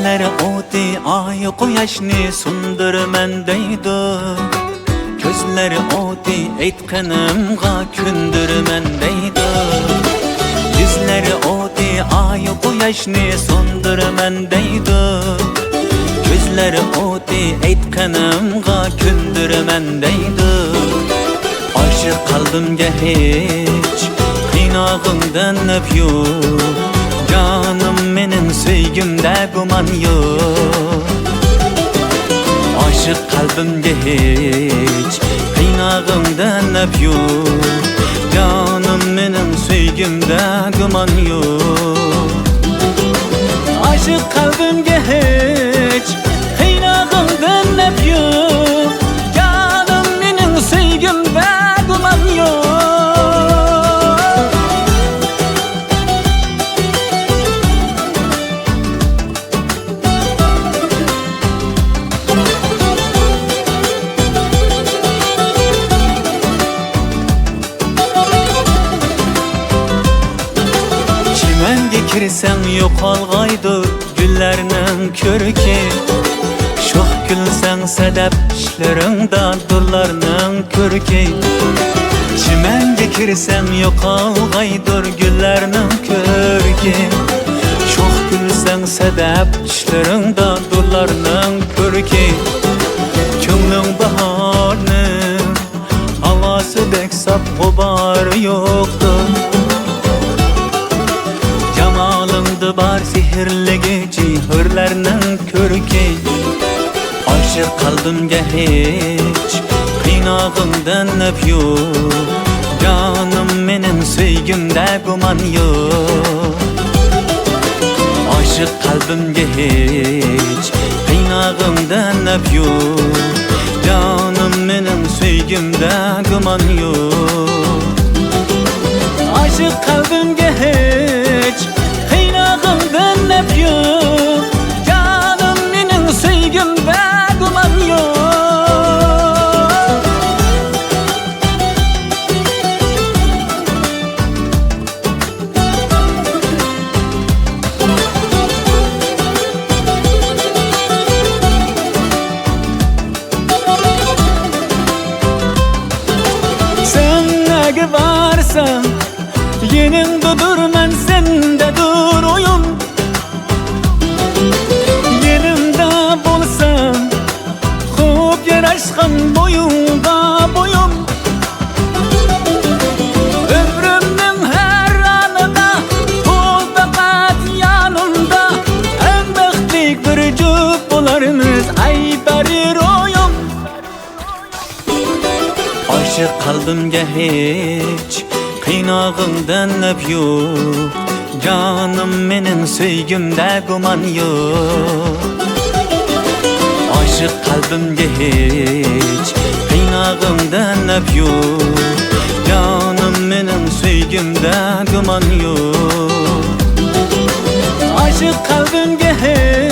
Gözleri oti ay quyoshni sundirman deydi. Gözleri oti aytganimga kundirman deydi. Yüzleri oti ay quyoshni sundirman deydi. Gözleri oti aytganimga kundirman deydi. Aşık qalbimga hech qiynog'ingdan naf yo'q. Canım menin söygümde guman yok. Aşık kalbimge hiç qiynog'ingdan naf yo'q. Canım menin söygümde guman yok. Aşık kalbimge hiç qiynog'ingdan naf yo'q. Canım menin söygümde guman yok. Kirsen yo'qolg'aydir gullarning ko'rki. Sho'x kulsang sadab ishlaringda durlarning ko'rki. Chimanga kirsang yo'qolg'aydir gullarning ko'rki. Sho'x kulsang sadab ishlaringda durlarning ko'rki. Ko'ngling bahorning havosidek sap g'ubor yo'qdir. Jamalingda bar sehrli hürlerning ko'rki. Aşık qalbimga hech qiynog'ingdan naf yo'q. Canım menin söygümde guman yo'q. Aşık qalbimga hech qiynog'ingdan naf yo'q. Canım menin söygümde guman yo'q. Aşık qalbimga hech qiynog'ingdan naf yo'q. Canım menin söygümde guman yo'q. Sen nega varsan yeningda durman, sende dur oyun. Yenimda bo'lsam xo'p yarashgan boyunga boyun. Ömrümning her anida ol faqat yanımda. En baxtlik bir juft bo'larmiz, ay barir oyun. Aşık qalbimga hech qiynog'ingdan naf yo'q. Canım menin söygümde guman yo'q. Aşık qalbimga hech qiynog'ingdan naf yo'q. Canım menin söygümde guman yo'q. Aşık qalbimga hech